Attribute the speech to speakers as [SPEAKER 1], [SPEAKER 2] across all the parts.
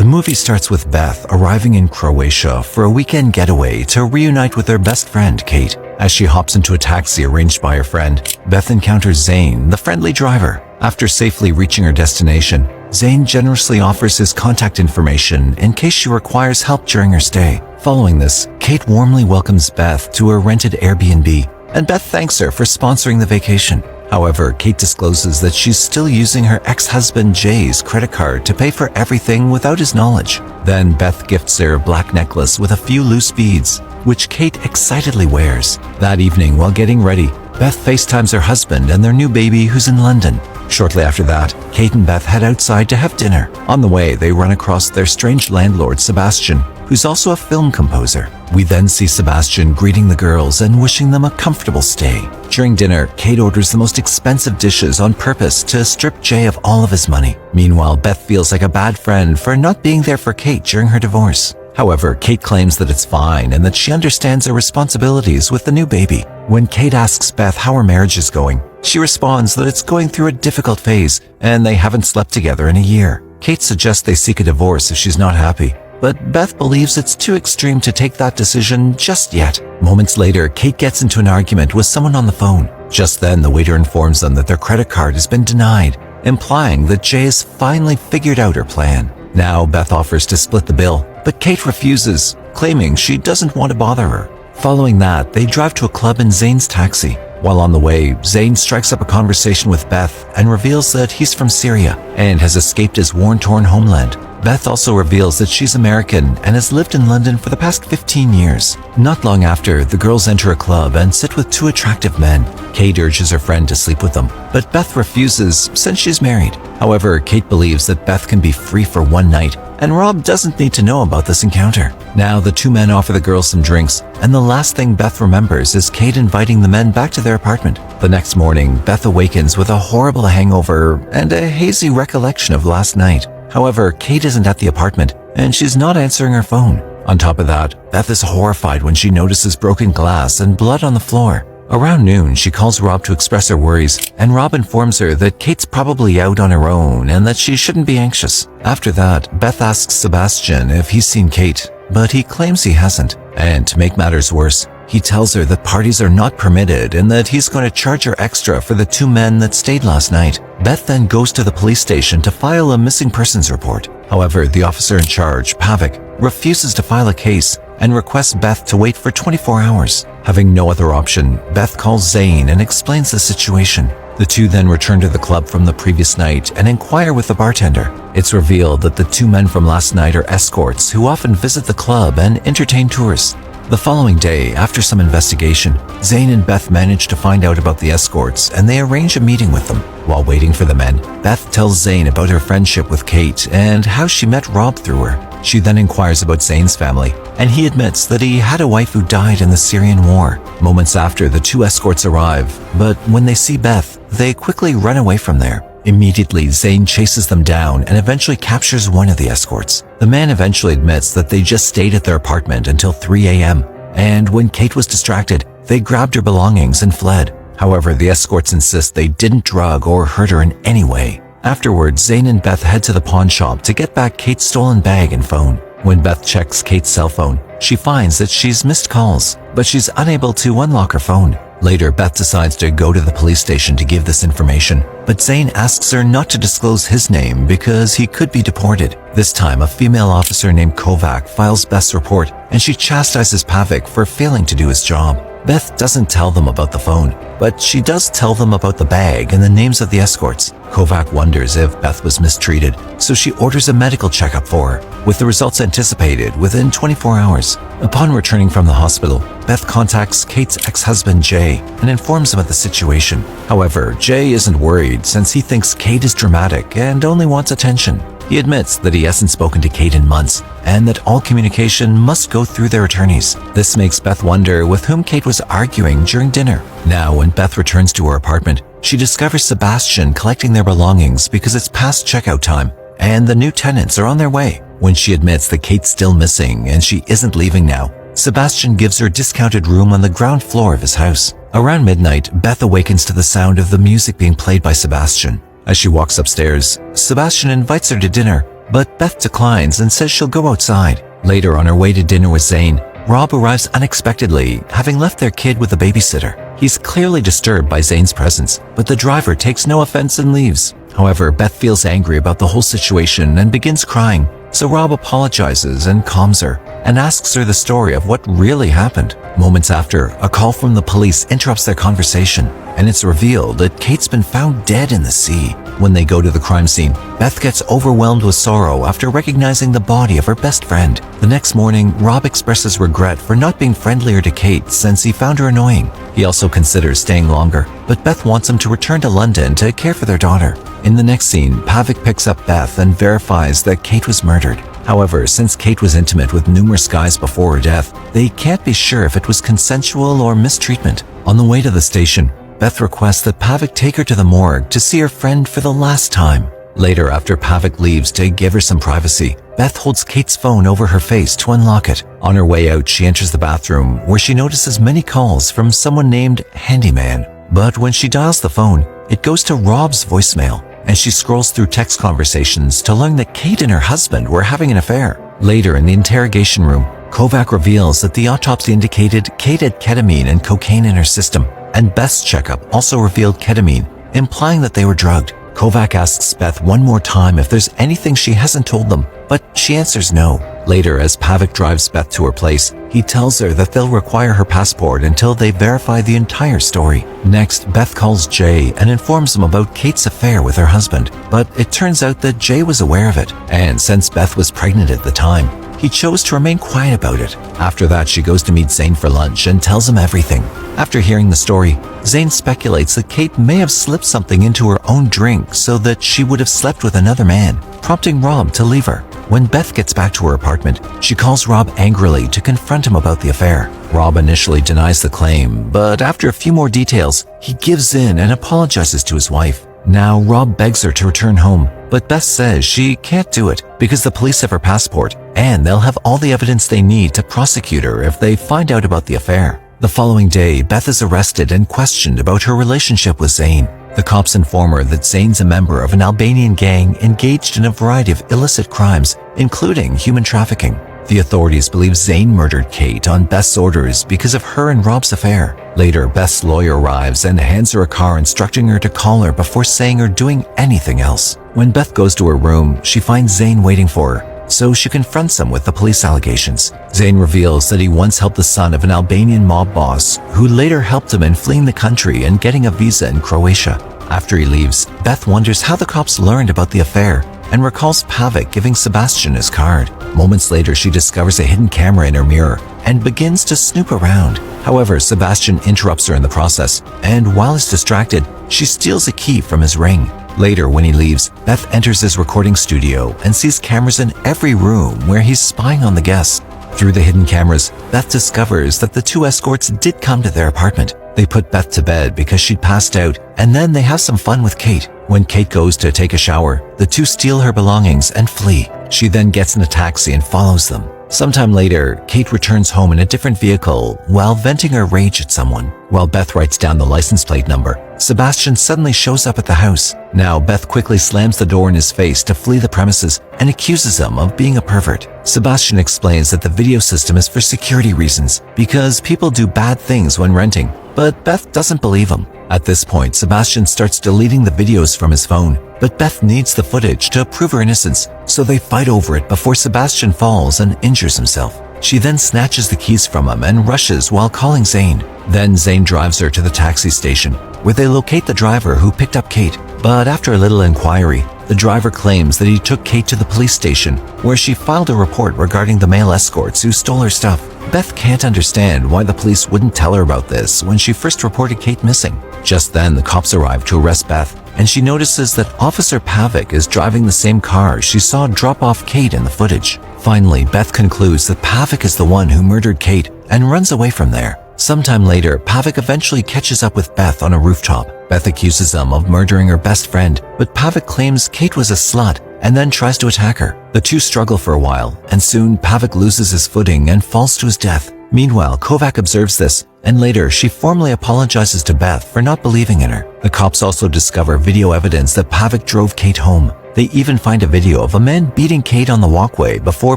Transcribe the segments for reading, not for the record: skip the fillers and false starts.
[SPEAKER 1] movie starts with Beth arriving in Croatia for a weekend getaway to reunite with her best friend, Kate. As she hops into a taxi arranged by her friend, Beth encounters Zane, the friendly driver. After safely reaching her destination, Zane generously offers his contact information in case she requires help during her stay. Following this, Kate warmly welcomes Beth to her rented Airbnb, and Beth thanks her for sponsoring the vacation. However, Kate discloses that she's still using her ex-husband Jay's credit card to pay for everything without his knowledge. Then Beth gifts her a black necklace with a few loose beads, which Kate excitedly wears. That evening, while getting ready, Beth FaceTimes her husband and their new baby who's in London. Shortly after that, Kate and Beth head outside to have dinner. On the way, they run across their strange landlord, Sebastian, who's also a film composer. We then see Sebastian greeting the girls and wishing them a comfortable stay. During dinner, Kate orders the most expensive dishes on purpose to strip Jay of all of his money. Meanwhile, Beth feels like a bad friend for not being there for Kate during her divorce. However, Kate claims that it's fine and that she understands her responsibilities with the new baby. When Kate asks Beth how her marriage is going, she responds that it's going through a difficult phase and they haven't slept together in a year. Kate suggests they seek a divorce if she's not happy, but Beth believes it's too extreme to take that decision just yet. Moments later, Kate gets into an argument with someone on the phone. Just then, the waiter informs them that their credit card has been denied, implying that Jay has finally figured out her plan. Now, Beth offers to split the bill, but Kate refuses, claiming she doesn't want to bother her. Following that, they drive to a club in Zane's taxi. While on the way, Zane strikes up a conversation with Beth and reveals that he's from Syria and has escaped his war-torn homeland. Beth also reveals that she's American and has lived in London for the past 15 years. Not long after, the girls enter a club and sit with two attractive men. Kate urges her friend to sleep with them, but Beth refuses since she's married. However, Kate believes that Beth can be free for one night, and Rob doesn't need to know about this encounter. Now, the two men offer the girls some drinks, and the last thing Beth remembers is Kate inviting the men back to their apartment. The next morning, Beth awakens with a horrible hangover and a hazy recollection of last night. However, Kate isn't at the apartment, and she's not answering her phone. On top of that, Beth is horrified when she notices broken glass and blood on the floor. Around noon, she calls Rob to express her worries, and Rob informs her that Kate's probably out on her own and that she shouldn't be anxious. After that, Beth asks Sebastian if he's seen Kate, but he claims he hasn't. And to make matters worse, he tells her that parties are not permitted and that he's going to charge her extra for the two men that stayed last night. Beth then goes to the police station to file a missing persons report. However, the officer in charge, Pavic, refuses to file a case and requests Beth to wait for 24 hours. Having no other option, Beth calls Zane and explains the situation. The two then return to the club from the previous night and inquire with the bartender. It's revealed that the two men from last night are escorts who often visit the club and entertain tourists. The following day, after some investigation, Zane and Beth manage to find out about the escorts and they arrange a meeting with them. While waiting for the men, Beth tells Zane about her friendship with Kate and how she met Rob through her. She then inquires about Zane's family, and he admits that he had a wife who died in the Syrian war. Moments after, the two escorts arrive, but when they see Beth, they quickly run away from there. Immediately, Zane chases them down and eventually captures one of the escorts. The man eventually admits that they just stayed at their apartment until 3 a.m., and when Kate was distracted, they grabbed her belongings and fled. However, the escorts insist they didn't drug or hurt her in any way. Afterwards, Zane and Beth head to the pawn shop to get back Kate's stolen bag and phone. When Beth checks Kate's cell phone, she finds that she's missed calls, but she's unable to unlock her phone. Later, Beth decides to go to the police station to give this information, but Zane asks her not to disclose his name because he could be deported. This time, a female officer named Kovac files Beth's report, and she chastises Pavic for failing to do his job. Beth doesn't tell them about the phone, but she does tell them about the bag and the names of the escorts. Kovac wonders if Beth was mistreated, so she orders a medical checkup for her, with the results anticipated within 24 hours. Upon returning from the hospital, Beth contacts Kate's ex-husband Jay and informs him of the situation. However, Jay isn't worried since he thinks Kate is dramatic and only wants attention. He admits that he hasn't spoken to Kate in months and that all communication must go through their attorneys. This makes Beth wonder with whom Kate was arguing during dinner. Now, when Beth returns to her apartment, she discovers Sebastian collecting their belongings because it's past checkout time and the new tenants are on their way. When she admits that Kate's still missing and she isn't leaving now, Sebastian gives her a discounted room on the ground floor of his house. Around midnight, Beth awakens to the sound of the music being played by Sebastian. As she walks upstairs, Sebastian invites her to dinner, but Beth declines and says she'll go outside. Later, on her way to dinner with Zane, Rob arrives unexpectedly, having left their kid with a babysitter. He's clearly disturbed by Zane's presence, but the driver takes no offense and leaves. However, Beth feels angry about the whole situation and begins crying, so Rob apologizes and calms her and asks her the story of what really happened. Moments after, a call from the police interrupts their conversation, and it's revealed that Kate's been found dead in the sea. When they go to the crime scene, Beth gets overwhelmed with sorrow after recognizing the body of her best friend. The next morning, Rob expresses regret for not being friendlier to Kate since he found her annoying. He also considers staying longer, but Beth wants him to return to London to care for their daughter. In the next scene, Pavic picks up Beth and verifies that Kate was murdered. However, since Kate was intimate with numerous guys before her death, they can't be sure if it was consensual or mistreatment. On the way to the station, Beth requests that Pavic take her to the morgue to see her friend for the last time. Later, after Pavic leaves to give her some privacy, Beth holds Kate's phone over her face to unlock it. On her way out, she enters the bathroom where she notices many calls from someone named Handyman. But when she dials the phone, it goes to Rob's voicemail, and she scrolls through text conversations to learn that Kate and her husband were having an affair. Later, in the interrogation room, Kovac reveals that the autopsy indicated Kate had ketamine and cocaine in her system, and Beth's checkup also revealed ketamine, implying that they were drugged. Kovac asks Beth one more time if there's anything she hasn't told them, but she answers no. Later, as Pavic drives Beth to her place, he tells her that they'll require her passport until they verify the entire story. Next, Beth calls Jay and informs him about Kate's affair with her husband, but it turns out that Jay was aware of it, and since Beth was pregnant at the time, he chose to remain quiet about it. After that, she goes to meet Zane for lunch and tells him everything. After hearing the story, Zane speculates that Kate may have slipped something into her own drink so that she would have slept with another man, prompting Rob to leave her. When Beth gets back to her apartment, she calls Rob angrily to confront him about the affair. Rob initially denies the claim, but after a few more details, he gives in and apologizes to his wife. Now, Rob begs her to return home, but Beth says she can't do it because the police have her passport, and they'll have all the evidence they need to prosecute her if they find out about the affair. The following day, Beth is arrested and questioned about her relationship with Zane. The cops inform her that Zane's a member of an Albanian gang engaged in a variety of illicit crimes, including human trafficking. The authorities believe Zane murdered Kate on Beth's orders because of her and Rob's affair. Later, Beth's lawyer arrives and hands her a car instructing her to call her before saying or doing anything else. When Beth goes to her room, she finds Zane waiting for her, so she confronts him with the police allegations. Zane reveals that he once helped the son of an Albanian mob boss, who later helped him in fleeing the country and getting a visa in Croatia. After he leaves, Beth wonders how the cops learned about the affair and recalls Pavic giving Sebastian his card. Moments later, she discovers a hidden camera in her mirror and begins to snoop around. However, Sebastian interrupts her in the process, and while he's distracted, she steals a key from his ring. Later, when he leaves, Beth enters his recording studio and sees cameras in every room where he's spying on the guests. Through the hidden cameras, Beth discovers that the two escorts did come to their apartment. They put Beth to bed because she'd passed out, and then they have some fun with Kate. When Kate goes to take a shower, the two steal her belongings and flee. She then gets in a taxi and follows them. Sometime later, Kate returns home in a different vehicle while venting her rage at someone. While Beth writes down the license plate number, Sebastian suddenly shows up at the house. Now, Beth quickly slams the door in his face to flee the premises and accuses him of being a pervert. Sebastian explains that the video system is for security reasons because people do bad things when renting, but Beth doesn't believe him. At this point, Sebastian starts deleting the videos from his phone, but Beth needs the footage to prove her innocence, so they fight over it before Sebastian falls and injures himself. She then snatches the keys from him and rushes while calling Zane. Then Zane drives her to the taxi station, where they locate the driver who picked up Kate. But after a little inquiry, the driver claims that he took Kate to the police station, where she filed a report regarding the male escorts who stole her stuff. Beth can't understand why the police wouldn't tell her about this when she first reported Kate missing. Just then, the cops arrive to arrest Beth, and she notices that Officer Pavic is driving the same car she saw drop off Kate in the footage. Finally, Beth concludes that Pavic is the one who murdered Kate and runs away from there. Sometime later, Pavic eventually catches up with Beth on a rooftop. Beth accuses him of murdering her best friend, but Pavic claims Kate was a slut and then tries to attack her. The two struggle for a while, and soon Pavic loses his footing and falls to his death. Meanwhile, Kovac observes this, and later she formally apologizes to Beth for not believing in her. The cops also discover video evidence that Pavic drove Kate home. They even find a video of a man beating Kate on the walkway before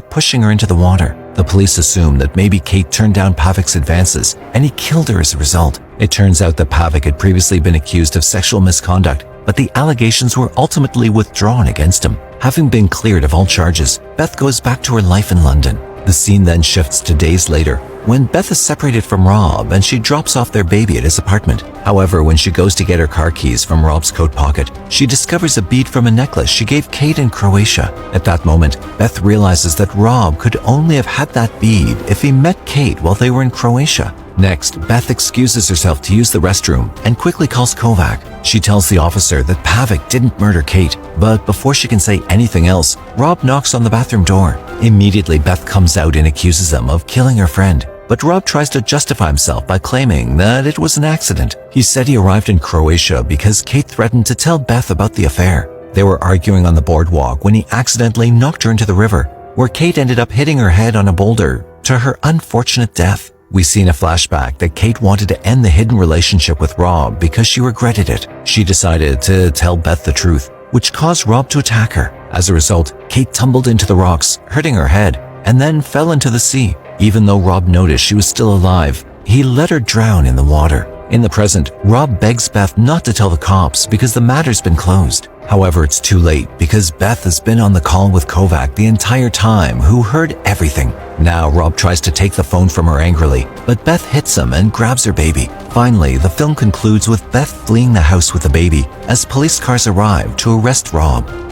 [SPEAKER 1] pushing her into the water. The police assume that maybe Kate turned down Pavic's advances and he killed her as a result. It turns out that Pavic had previously been accused of sexual misconduct, but the allegations were ultimately withdrawn against him. Having been cleared of all charges, Beth goes back to her life in London. The scene then shifts to days later, when Beth is separated from Rob and she drops off their baby at his apartment. However, when she goes to get her car keys from Rob's coat pocket, she discovers a bead from a necklace she gave Kate in Croatia. At that moment, Beth realizes that Rob could only have had that bead if he met Kate while they were in Croatia. Next, Beth excuses herself to use the restroom and quickly calls Kovac. She tells the officer that Pavic didn't murder Kate, but before she can say anything else, Rob knocks on the bathroom door. Immediately, Beth comes out and accuses him of killing her friend. But Rob tries to justify himself by claiming that it was an accident. He said he arrived in Croatia because Kate threatened to tell Beth about the affair. They were arguing on the boardwalk when he accidentally knocked her into the river, where Kate ended up hitting her head on a boulder to her unfortunate death. We see in a flashback that Kate wanted to end the hidden relationship with Rob because she regretted it. She decided to tell Beth the truth, which caused Rob to attack her. As a result, Kate tumbled into the rocks, hurting her head, and then fell into the sea. Even though Rob noticed she was still alive, he let her drown in the water. In the present, Rob begs Beth not to tell the cops because the matter's been closed. However, it's too late because Beth has been on the call with Kovac the entire time, who heard everything. Now Rob tries to take the phone from her angrily, but Beth hits him and grabs her baby. Finally, the film concludes with Beth fleeing the house with the baby as police cars arrive to arrest Rob.